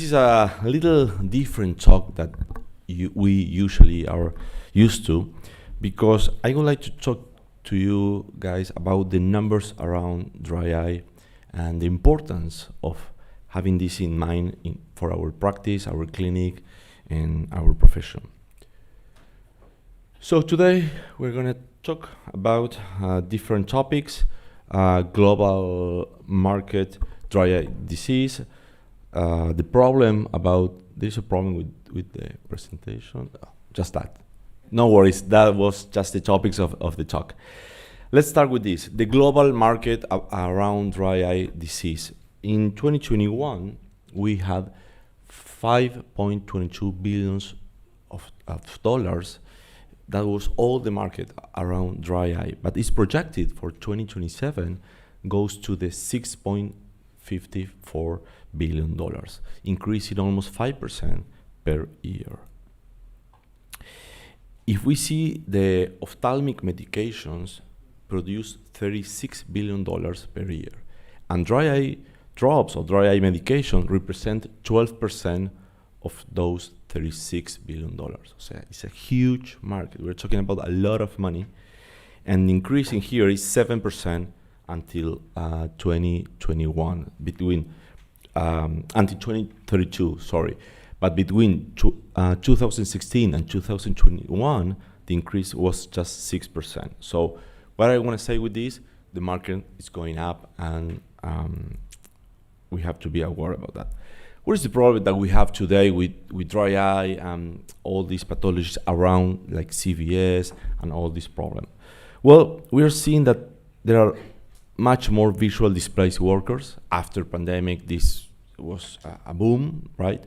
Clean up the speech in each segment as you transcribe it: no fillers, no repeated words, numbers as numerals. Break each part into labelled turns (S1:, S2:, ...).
S1: this is a little different talk that we usually are used to, because I would like to talk to you guys about the numbers around dry eye and the importance of having this in mind for our practice, our clinic, and our profession. So today we're going to talk about different topics: global market dry eye disease, the problem about, there's a problem with the presentation, just that. No worries, that was just the topics of the talk. Let's start with this, the global market around dry eye disease. In 2021, we had $5.22 billion of dollars. That was all the market around dry eye, but it's projected for 2027 goes to the $6.54 billion, increasing almost 5% per year. If we see the ophthalmic medications produce $36 billion per year, and dry eye drops or dry eye medication represent 12% of those $36 billion. So it's a huge market. We're talking about a lot of money, and increasing here is 7% until 2021, until 2032, sorry. But between 2016 and 2021, the increase was just 6%. So what I want to say with this, the market is going up, and we have to be aware about that. What is the problem that we have today with dry eye and all these pathologies around, like CVS and all this problem? Well, we are seeing that there are much more visual displaced workers. After pandemic, this was a boom, right?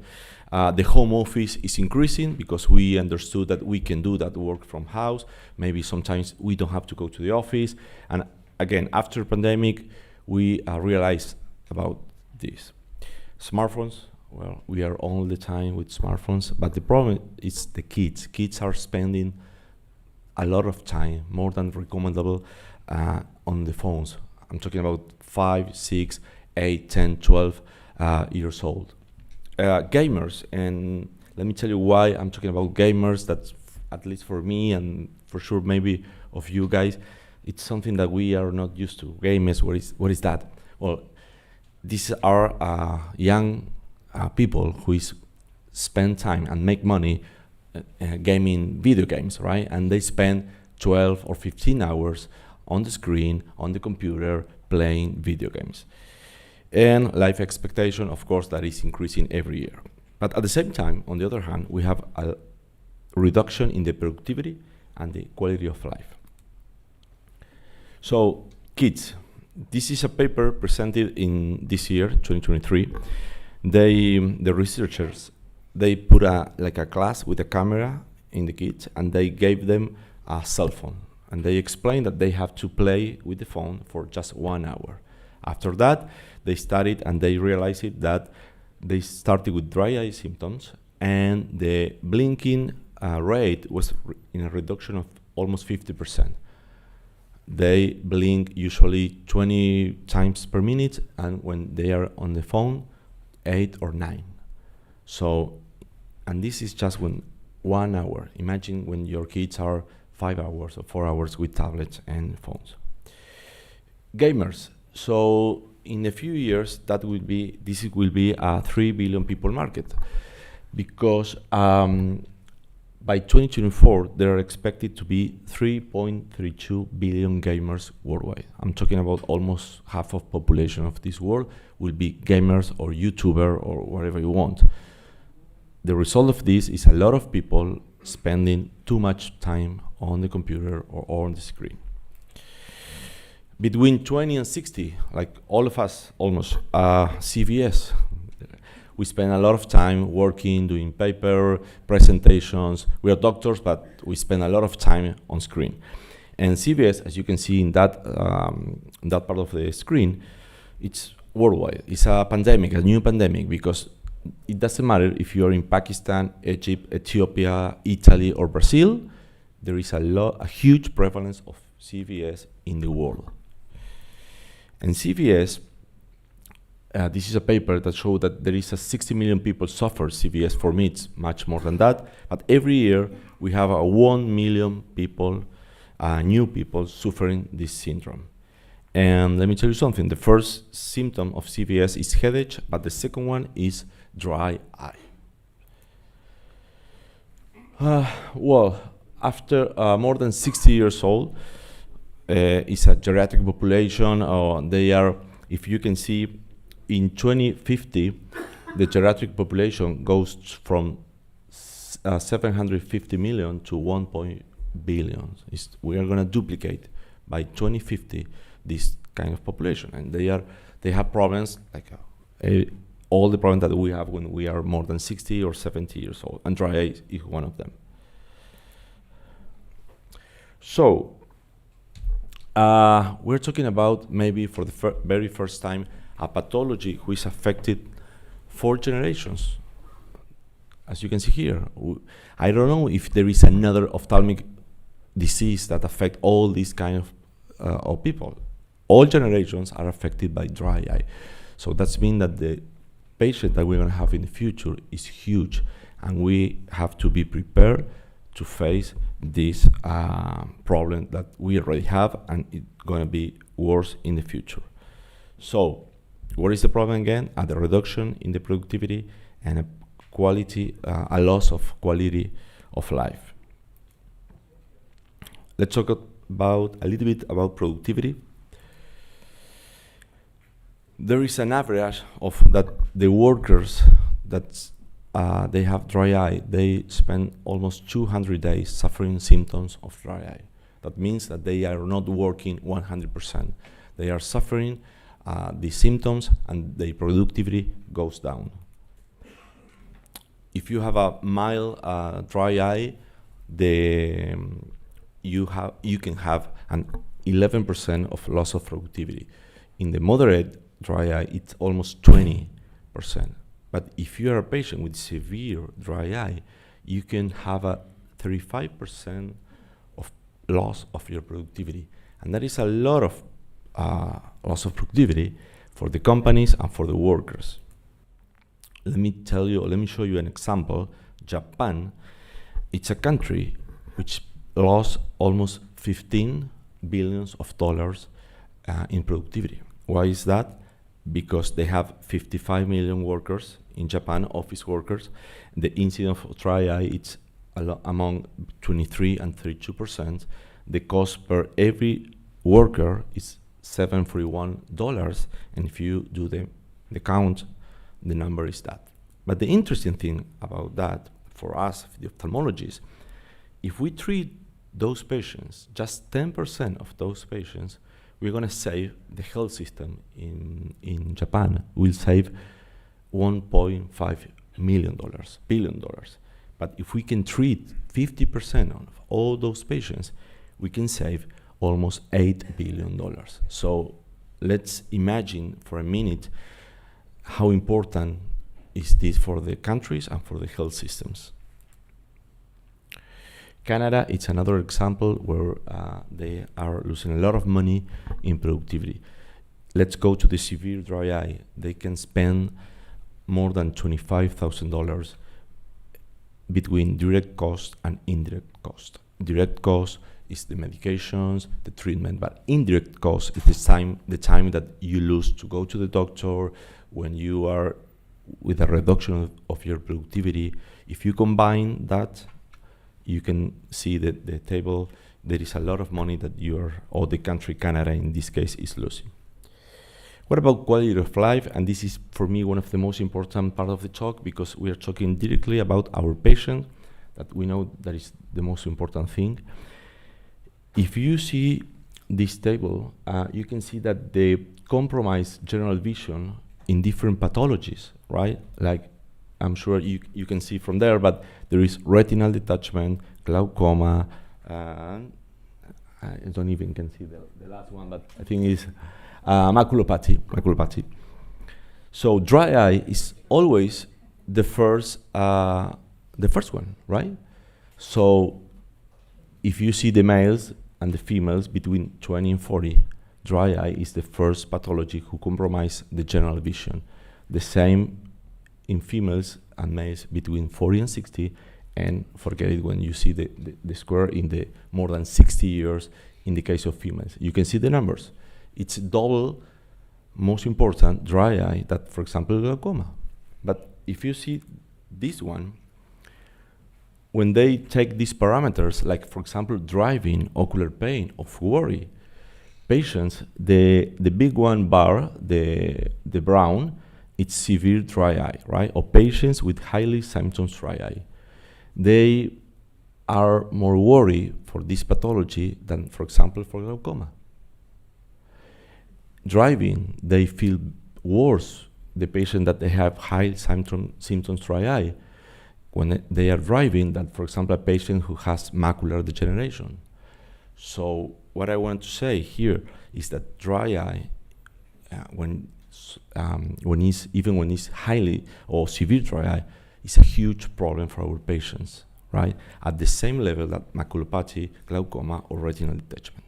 S1: The home office is increasing because we understood that we can do that work from house. Maybe sometimes we don't have to go to the office. And again, after pandemic, we realized about this. Smartphones, well, we are all the time with smartphones, but the problem is the kids. Kids are spending a lot of time, more than recommendable, on the phones. I'm talking about 5, 6, 8, 10, 12 years old. Gamers, and let me tell you why I'm talking about gamers. That's, at least for me and for sure maybe of you guys, it's something that we are not used to. Gamers, what is that? Well, these are young people who spend time and make money gaming video games, right? And they spend 12 or 15 hours on the screen, on the computer, playing video games. And life expectation, of course, that is increasing every year. But at the same time, on the other hand, we have a reduction in the productivity and the quality of life. So, kids, this is a paper presented in this year, 2023. The researchers, they put a class with a camera in the kids, and they gave them a cell phone. And they explained that they have to play with the phone for just 1 hour. After that, they studied and they realized that they started with dry eye symptoms, and the blinking rate was in a reduction of almost 50%. They blink usually 20 times per minute, and when they are on the phone, 8 or 9. So, and this is just when 1 hour. Imagine when your kids are 5 hours or 4 hours with tablets and phones. Gamers. So in a few years, this will be a 3 billion people market, because by 2024, there are expected to be 3.32 billion gamers worldwide. I'm talking about almost half of population of this world will be gamers or YouTuber or whatever you want. The result of this is a lot of people spending too much time on the computer or on the screen. Between 20 and 60, like all of us almost, CVS, we spend a lot of time working, doing paper, presentations. We are doctors, but we spend a lot of time on screen. And CVS, as you can see in that part of the screen, it's worldwide. It's a pandemic, a new pandemic, because it doesn't matter if you're in Pakistan, Egypt, Ethiopia, Italy, or Brazil, there is a huge prevalence of CVS in the world. And CVS this is a paper that showed that there is a 60 million people suffer CVS. For me, it's much more than that. But every year, we have 1 million people, new people, suffering this syndrome. And let me tell you something. The first symptom of CVS is headache, but the second one is dry eye. Well, after more than 60 years old, it's a geriatric population. They are, if you can see, in 2050, the geriatric population goes from 750 million to 1 billion. We are going to duplicate by 2050 this kind of population, and they have problems like all the problems that we have when we are more than 60 or 70 years old, and dry eye is one of them. So we're talking about, maybe for the very first time, a pathology which affected 4 generations. As you can see here, I don't know if there is another ophthalmic disease that affect all these kind of people. All generations are affected by dry eye. So that's mean that the patient that we're going to have in the future is huge, and we have to be prepared to face this problem that we already have, and it's going to be worse in the future. So what is the problem again? The reduction in the productivity and a loss of quality of life. Let's talk about a little bit about productivity. There is an average of that the workers that they have dry eye, they spend almost 200 days suffering symptoms of dry eye. That means that they are not working 100%. They are suffering the symptoms, and their productivity goes down. If you have a mild dry eye, you can have an 11% of loss of productivity. In the moderate dry eye, it's almost 20%. But if you are a patient with severe dry eye, you can have a 35% of loss of your productivity. And that is a lot of loss of productivity for the companies and for the workers. Let me show you an example. Japan, it's a country which lost almost $15 billion in productivity. Why is that? Because they have 55 million workers in Japan, office workers. The incidence of dry eye, it's among 23 and 32%. The cost per every worker is $741, and if you do the count, the number is that. But the interesting thing about that, for us, the ophthalmologists, if we treat those patients, just 10% of those patients, we're going to save the health system in Japan. Will save $1.5 billion. But if we can treat 50% of all those patients, we can save almost $8 billion. So let's imagine for a minute how important is this for the countries and for the health systems. Canada, it's another example where they are losing a lot of money in productivity. Let's go to the severe dry eye. They can spend more than $25,000 between direct cost and indirect cost. Direct cost is the medications, the treatment, but indirect cost is the time that you lose to go to the doctor when you are with a reduction of your productivity. If you combine that, you can see that the table, there is a lot of money that or the country, Canada in this case, is losing. What about quality of life? And this is, for me, one of the most important part of the talk, because we are talking directly about our patient, that we know that is the most important thing. If you see this table, you can see that they compromise general vision in different pathologies, right? Like, I'm sure you can see from there, but there is retinal detachment, glaucoma, I don't even can see the last one, but I think it's maculopathy. So dry eye is always the first one, right? So if you see the males and the females between 20 and 40, dry eye is the first pathology who compromise the general vision. The same in females and males between 40 and 60, and forget it when you see the square in the more than 60 years in the case of females. You can see the numbers. It's double most important dry eye that, for example, glaucoma. But if you see this one, when they take these parameters, like for example, driving, ocular pain, of worry, patients, the big one bar, the brown, it's severe dry eye, right? Or patients with highly symptoms dry eye. They are more worried for this pathology than, for example, for glaucoma. Driving, they feel worse, the patient that they have high symptoms dry eye, when they are driving than, for example, a patient who has macular degeneration. So what I want to say here is that dry eye, when it's highly or severe dry eye, is a huge problem for our patients, right? At the same level that maculopathy, glaucoma, or retinal detachment.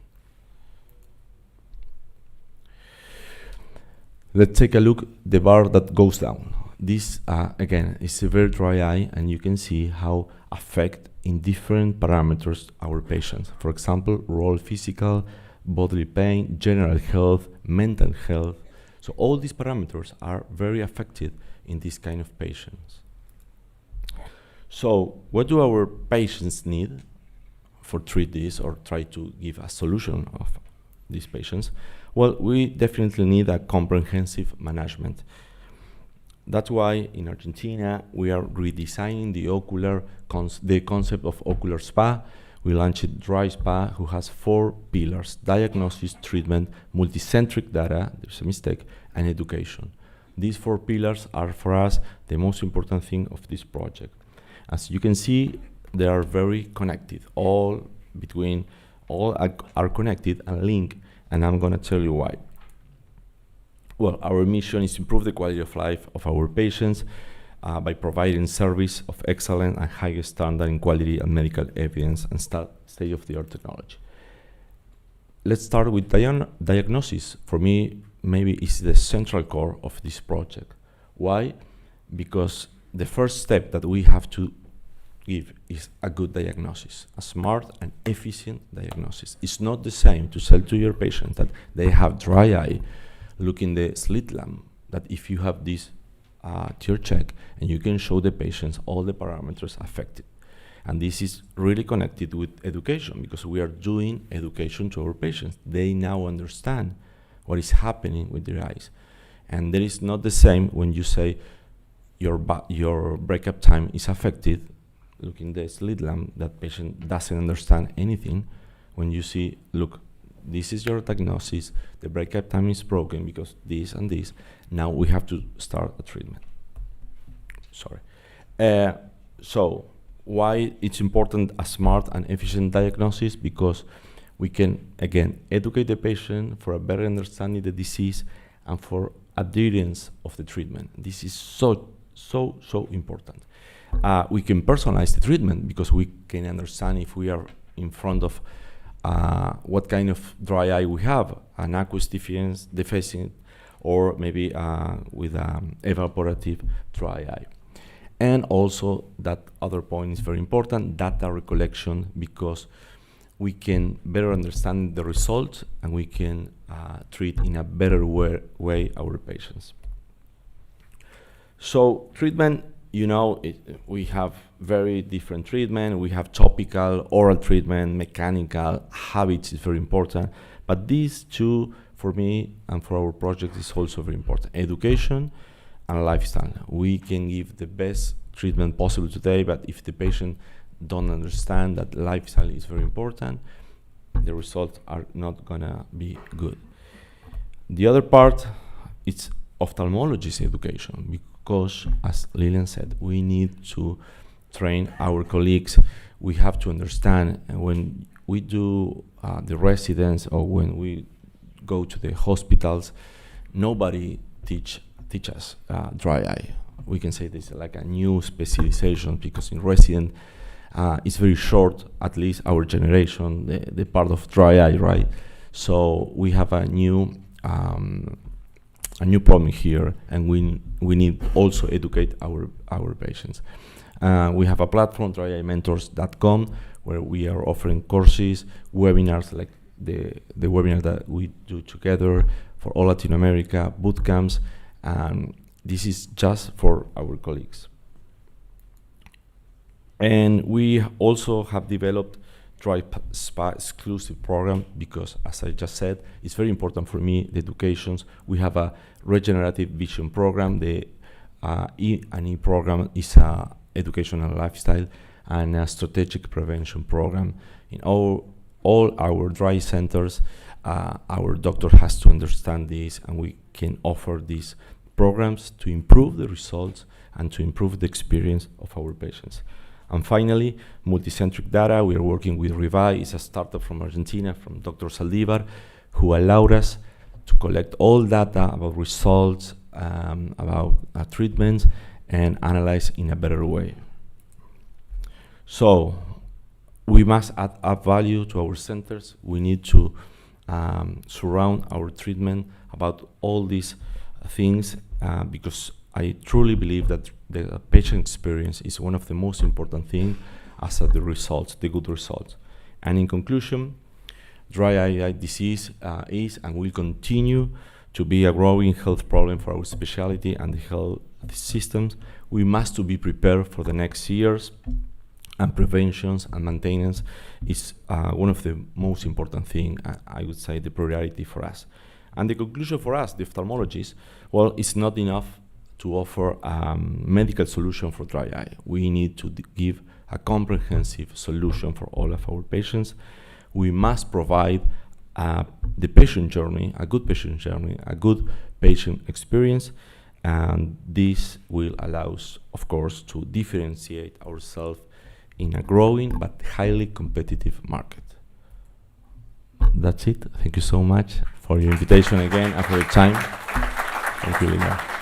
S1: Let's take a look the bar that goes down. This, again, is severe dry eye, and you can see how affect in different parameters our patients. For example, role physical, bodily pain, general health, mental health. So all these parameters are very affected in this kind of patients. So what do our patients need for treat this or try to give a solution of these patients? Well, we definitely need a comprehensive management. That's why in Argentina we are redesigning the concept of ocular spa. We launched Dry Spa, who has 4 pillars: diagnosis, treatment, multicentric data, there's a mistake, and education. These 4 pillars are for us the most important thing of this project. As you can see, they are very connected. All are connected and linked, and I'm going to tell you why. Well, our mission is to improve the quality of life of our patients by providing service of excellent and high standard in quality and medical evidence and state-of-the-art technology. Let's start with diagnosis. For me, maybe it's the central core of this project. Why? Because the first step that we have to give is a good diagnosis, a smart and efficient diagnosis. It's not the same to tell to your patient that they have dry eye, look in the slit lamp, that if you have this tear check, and you can show the patients all the parameters affected. And this is really connected with education, because we are doing education to our patients. They now understand what is happening with their eyes. And there is not the same when you say your breakup time is affected, look in the slit lamp, that patient doesn't understand anything. When you see, look, this is your diagnosis, the breakup time is broken because this and this, now we have to start a treatment. Sorry. So why it's important a smart and efficient diagnosis? Because we can, again, educate the patient for a better understanding of the disease and for adherence of the treatment. This is so important. We can personalize the treatment because we can understand if we are in front of what kind of dry eye we have, an aqueous deficient, or maybe with evaporative dry eye. And also, that other point is very important, data recollection, because we can better understand the results and we can treat in a better way our patients. So treatment, you know, we have very different treatment. We have topical, oral treatment, mechanical, habits is very important. But these two, for me and for our project, is also very important. Education and lifestyle. We can give the best treatment possible today, but if the patient don't understand that lifestyle is very important, the results are not gonna be good. The other part, it's ophthalmologist education, because as Lilian said, we need to train our colleagues. We have to understand, and when we do the residence or when we go to the hospitals, nobody teach us dry eye. We can say this is like a new specialization, because in resident it's very short, at least our generation, the part of dry eye, right? So we have a new problem here, and we need also educate our patients. We have a platform, dryeyementors.com, where we are offering courses, webinars like the webinar that we do together for all Latin America, boot camps, and this is just for our colleagues. And we also have developed Dry Spa exclusive program because, as I just said, it's very important for me, the educations. We have a regenerative vision program. The E&E program is a educational lifestyle and a strategic prevention program. In all our dry centers, our doctor has to understand this, and we can offer these programs to improve the results and to improve the experience of our patients. And finally, multicentric data. We are working with Revi. It's a startup from Argentina, from Dr. Saldivar, who allowed us to collect all data about results, about treatments, and analyze in a better way. So we must add value to our centers. We need to surround our treatment about all these things because I truly believe that the patient experience is one of the most important things as the results, the good results. And in conclusion, dry eye disease is and will continue to be a growing health problem for our specialty and the health systems. We must be prepared for the next years, and preventions and maintenance is one of the most important things, I would say, the priority for us. And the conclusion for us, the ophthalmologists, well, it's not enough to offer a medical solution for dry eye. We need to give a comprehensive solution for all of our patients. We must provide the patient journey, a good patient journey, a good patient experience, and this will allow us, of course, to differentiate ourselves in a growing but highly competitive market. That's it. Thank you so much for your invitation again and for your time. Thank you, Linda.